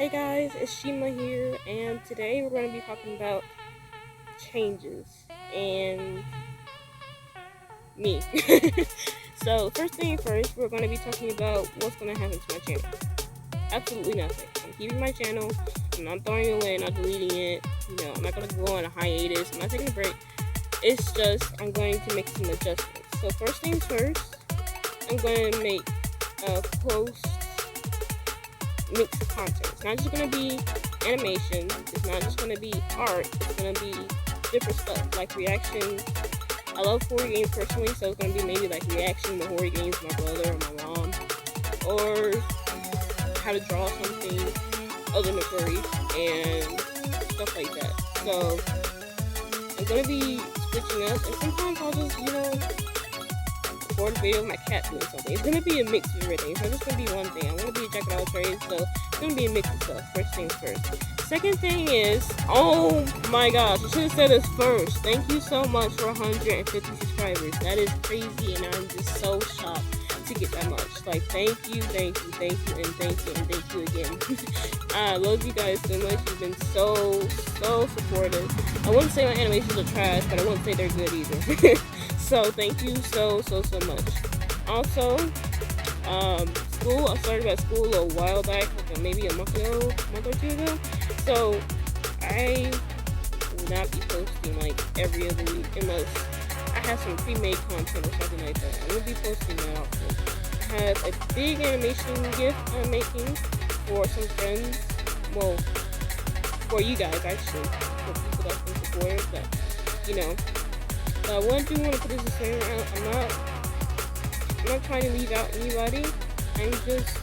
Hey guys, it's Shima here, and today we're going to be talking about changes and me. So, first thing first, we're going to be talking about what's going to happen to my channel. Absolutely nothing. I'm keeping my channel, I'm not throwing it away, not deleting it, I'm not going to go on a hiatus, I'm not taking a break. It's just, I'm going to make some adjustments. So, first things first, I'm going to make a post mix of content. It's not just going to be animation, it's not just going to be art, it's going to be different stuff like reactions. I love horror games personally, so it's going to be maybe like reaction to horror games with my brother or my mom, or how to draw something other than furries and stuff like that. So I'm going to be switching up, and sometimes I'll just record a video of my cat doing something. It's going to be a mix of everything. It's not just going to be one thing. I'm going to be a jack of all trades, so it's going to be a mix of stuff. First things first. Second thing is, oh my gosh, I should have said this first. Thank you so much for 150 subscribers. That is crazy, and I'm just so shocked to get that much. Like, thank you, and thank you again. I love you guys so much. You've been so supportive. I wouldn't say my animations are trash, but I wouldn't say they're good either. So thank you so much. Also, school, I started at school a while back, like maybe a month or two ago. So I will not be posting like every other week unless I have some pre-made content or something like that. I will be posting that often. I have a big animation gift I'm making for some friends. Well, for you guys actually, for people that's been supportive, but I do want to put this disclaimer out. I'm not trying to leave out anybody. I'm just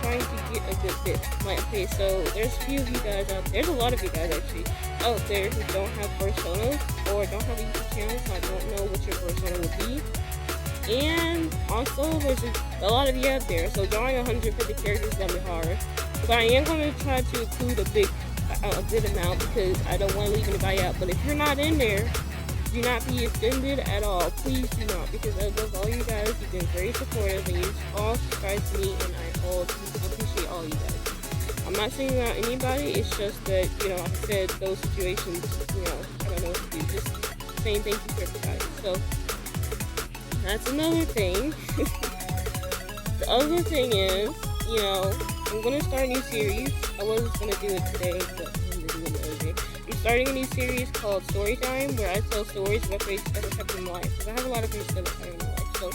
trying to get a good bit. Like, okay, so there's a few of you guys out there. There's a lot of you guys actually out there who don't have personas or don't have a YouTube channel, so I don't know what your persona will be. And also, there's a lot of you out there. So drawing 150 characters is gonna be hard, but I am going to try to include a good amount because I don't want to leave anybody out. But if you're not in there, do not be offended at all. Please do not, because I love all you guys. You've been very supportive, and you all subscribe to me, and I appreciate all you guys. I'm not saying about anybody. It's just that, like I said, those situations, I don't know what to do. Just saying thank you for everybody. So that's another thing. The other thing is, I'm gonna start a new series. I wasn't gonna do it today, but I'm gonna do it another day. I'm starting a new series called Storytime, where I tell stories about things that have happened in my life. Because I have a lot of things that have happened in my life. So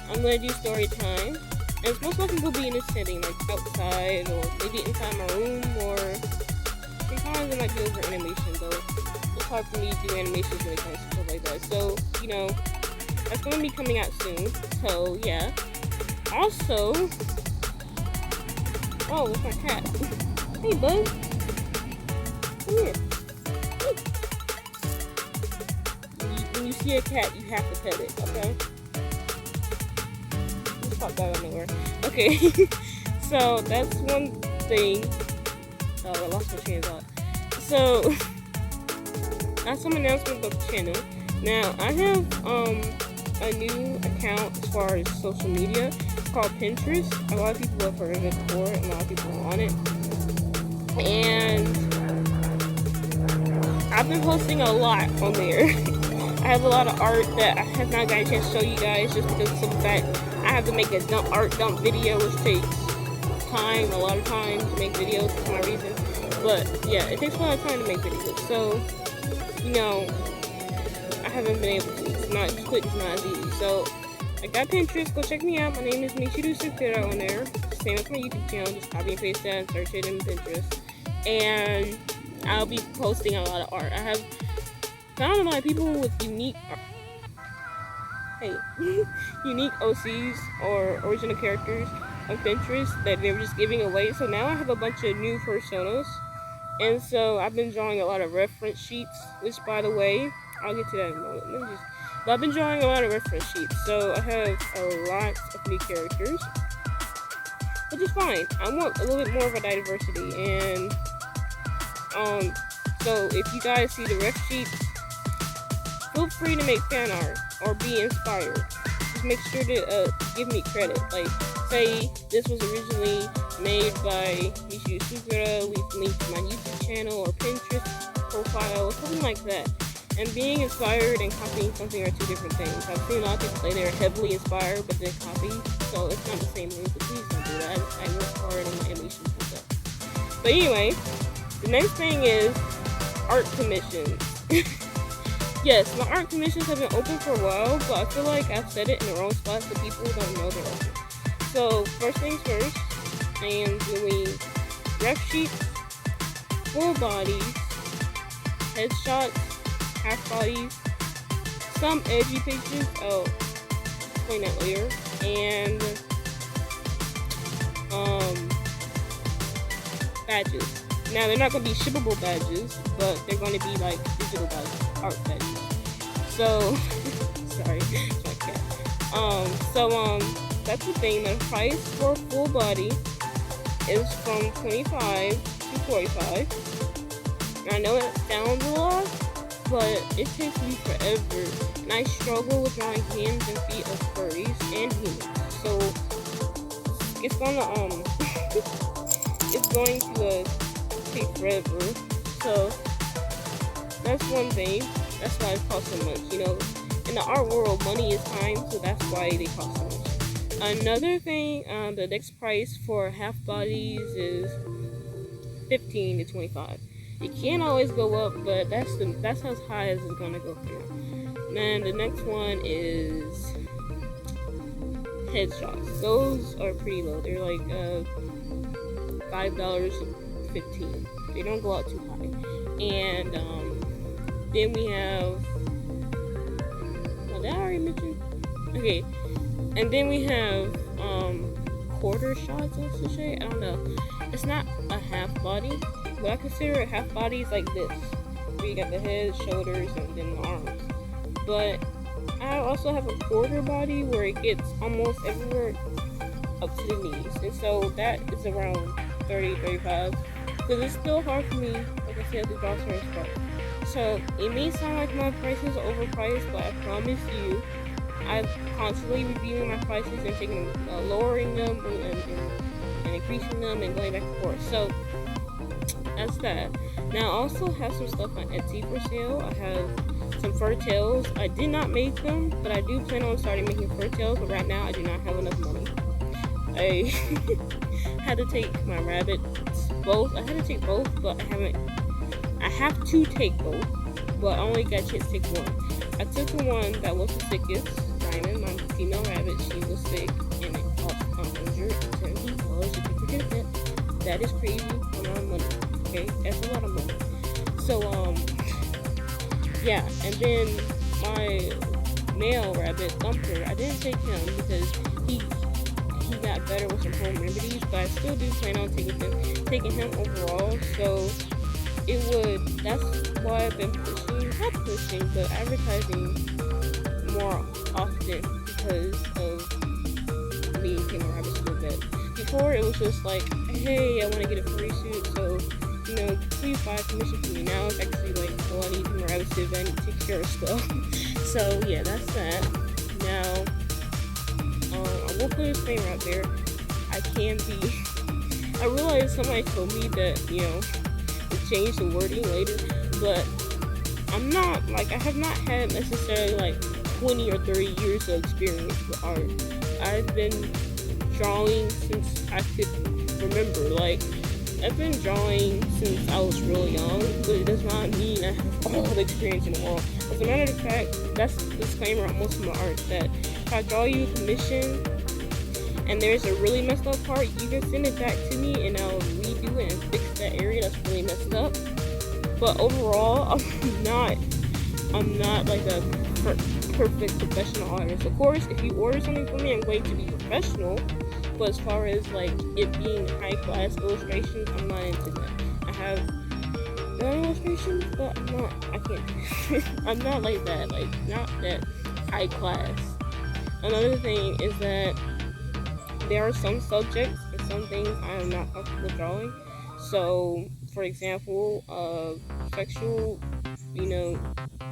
I'm going to do Storytime. And it's most likely will be in a setting, like outside, or maybe inside my room, or sometimes it might be over animation, though. It's hard for me to do animations when it comes to stuff like that. So, that's going to be coming out soon. So, yeah. Also, oh, it's my cat. Hey, bud. Come here. When you see a cat, you have to pet it, okay? Let's pop that on nowhere. Okay, so that's one thing. Oh, I lost my train of thought. So, that's some announcement about the channel. Now, I have a new account as far as social media. It's called Pinterest. A lot of people have heard of it before, and a lot of people are on it. And I've been posting a lot on there. I have a lot of art that I have not gotten a chance to show you guys just because of the fact I have to make a art dump video, which takes a lot of time to make videos for some reason. But yeah, it takes a lot of time to make videos. So, I haven't been able to. Quitting's not as easy. So I got Pinterest. Go check me out. My name is Michiru Sukura on there. Same as my YouTube channel. Just copy and paste that and search it in Pinterest. And I'll be posting a lot of art. I have found a lot of people with unique OCs or original characters on Pinterest that they were just giving away. So now I have a bunch of new personas. And so I've been drawing a lot of reference sheets, which, by the way, I'll get to that in a moment. But I've been drawing a lot of reference sheets. So I have a lot of new characters, which is fine. I want a little bit more of a diversity. And so if you guys see the ref sheets, feel free to make fan art or be inspired. Just make sure to give me credit. Like, say this was originally made by Michi Sugura. Leave link to my YouTube channel or Pinterest profile, something like that. And being inspired and copying something are two different things. I've seen a lot of people say they're heavily inspired, but then copy, so it's not the same thing. So please don't do that. I work hard on my animations and stuff. But anyway, the next thing is art commissions. Yes, my art commissions have been open for a while, but I feel like I've set it in the wrong spot so people don't know they're open. So first things first, I am doing ref sheets, full bodies, headshots, half bodies, some edgy pictures. I'll explain that later. And badges. Now they're not going to be shippable badges, but they're going to be like digital badges, art badges. So sorry, my cat. That's the thing. The price for full body is from $25 to $45. I know it sounds a lot, but it takes me forever, and I struggle with drawing hands and feet of furries and humans. So it's gonna it's going to take forever. So that's one thing. That's why it costs so much. You know, in the art world, money is time, so that's why they cost so much. Another thing, the next price for half bodies is $15 to $25. It can't always go up, but that's as high as it's gonna go for now. Then the next one is headshots. Those are pretty low. They're like $5 to $15. They don't go out too high. And then we have, well, that I already mentioned. Okay, and then we have quarter shots. I should say. I don't know. It's not a half body. What I consider a half body is like this, where you got the head, shoulders, and then the arms. But I also have a quarter body where it gets almost everywhere up to the knees, and so that is around $30, $35. Because it's still hard for me, like I said, to draw certain stuff. So it may sound like my prices are overpriced, but I promise you, I'm constantly reviewing my prices and taking lowering them and increasing them and going back and forth. So that's that. Now I also have some stuff on Etsy for sale. I have some fur tails. I did not make them, but I do plan on starting making fur tails, but right now I do not have enough money. I had to take my rabbits both. I had to take both, but I have to take both, but I only got a chance to take one. I took the one that was the sickest, Diamond, my female rabbit. She was sick, and it cost $170. If you forget that, that is crazy amount of money. Okay, that's a lot of money. So yeah, and then my male rabbit Thumper, I didn't take him because he got better with some home remedies, but I still do plan on taking him overall. So that's why I've been not pushing, but advertising more often because of me taking rabbits to the vet. Before it was just like, hey, I want to get a furry suit, so please buy commission for me. Now it's actually like, well, I need more rabbits to the vet and take care of stuff. So yeah, that's that. Now I will put a disclaimer out there. I realized somebody told me that, to change the wording later, but I have not had necessarily like 20 or 30 years of experience with art. I've been drawing since I could remember. Like, I've been drawing since I was really young, but it does not mean I have all the experience in the world. As a matter of fact, that's the disclaimer on most of my art, that if I draw you a commission and there's a really messed up part, you can send it back to me and I'll redo it and fix that area that's really messed up. But overall, I'm not like a perfect professional artist. Of course, if you order something from me, I'm going to be professional. But as far as like it being high class illustrations, I'm not into that. I have done illustrations, but I can't. I'm not like that. Like, not that high class. Another thing is that there are some subjects and some things I am not comfortable drawing. So, for example, sexual,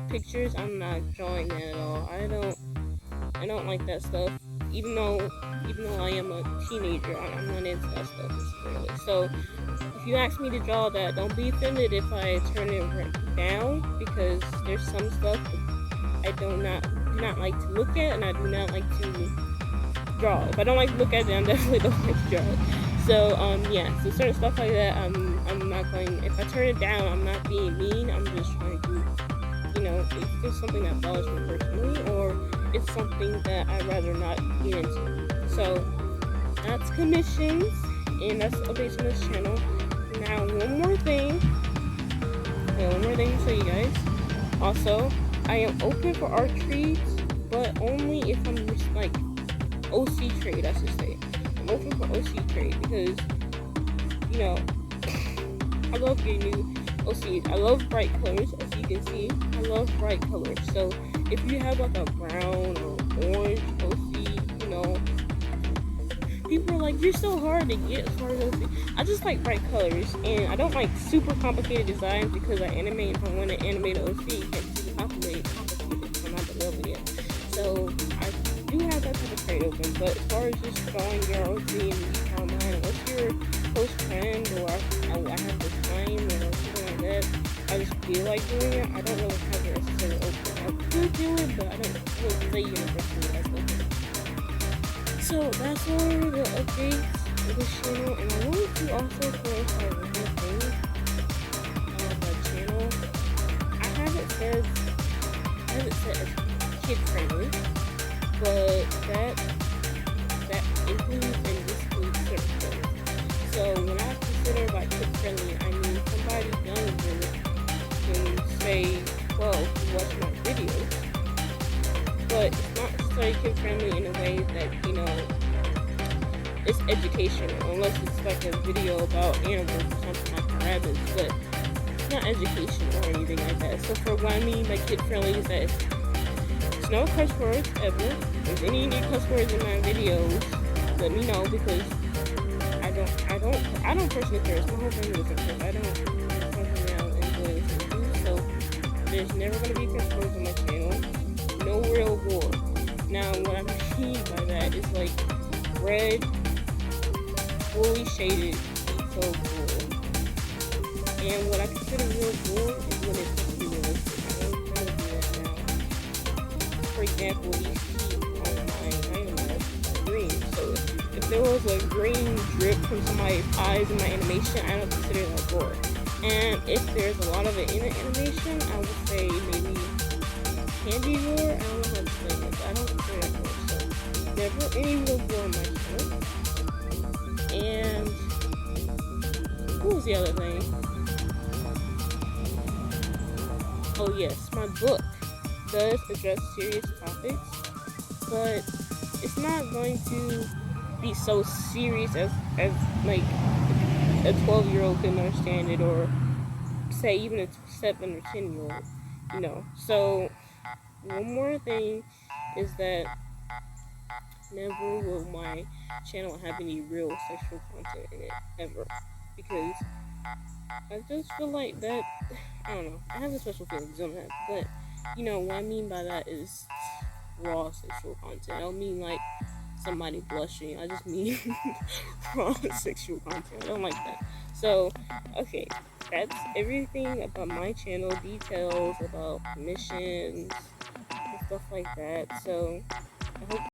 pictures, I'm not drawing that at all. I don't like that stuff. even though I am a teenager, I'm not into that stuff necessarily. So if you ask me to draw that, don't be offended if I turn it down, because there's some stuff I do not like to look at, and I do not like to draw. If I don't like to look at it, I definitely don't like to draw it. So yeah, so certain stuff like that, I'm not going. If I turn it down, I'm not being mean. I'm just trying to, if it's something that bothers me personally, or it's something that I'd rather not get into. So that's commissions, and that's updates on this channel. Now one more thing to show you guys. Also, I am open for art trades, but only if I'm just like OC trade, I should say. I'm open for OC trade because, I love getting new OCs. I love bright colors, as you can see. I love bright colors. So if you have like a brown or orange OC, people are like, you're so hard to get as far as OC. I just like bright colors, and I don't like super complicated designs because I animate. If I want to animate an OC, it can't be complicated because I'm not the level yet. So I do have that type of trade open, but as far as just drawing your OC and you count mine, unless you're a close friend or I have the time or something like that, I just feel like doing it, I don't really have it necessarily open. I could do it, but I don't really play universally as open. So that's all the updates of this channel, and I wanted to also clarify one more thing on the channel. I have it set as kid friendly, but that includes and excludes certain things. So when I consider by kid friendly, I mean somebody younger can say, well, to watch my videos, but it's not necessarily kid friendly in a way that, it's educational, unless it's like a video about animals or something like rabbits, but it's not educational or anything like that. So for what I mean by kid friendly is that it's no cuss words ever. If there's any cuss words in my videos, let me know, because I don't personally curse. My whole family doesn't curse. I don't run around and do anything. So there's never gonna be curse words on my channel. No real gore. Now what I mean by that is like red, fully shaded detailed gore. And what I consider real gore is when it's supposed to be realistic. I don't kind of do that now. For example, these teeth on my animals are green. So if there was a green drip from somebody's eyes in my animation, I don't consider that gore. And if there's a lot of it in the animation, I would say maybe candy gore. I don't know how to explain it, but I don't consider that gore. So never any real gore on my channel. And what was the other thing? Oh yes, my book does address serious topics, but it's not going to be so serious as like a 12-year-old can understand it, or say even a 7 or 10-year-old, So one more thing is that never will my channel have any real sexual content in it, ever, because I just feel like that, I don't know, I have a special feelings on that, but what I mean by that is raw sexual content. I don't mean like somebody blushing, I just mean raw sexual content. I don't like that. So okay, that's everything about my channel, details about missions and stuff like that. So I hope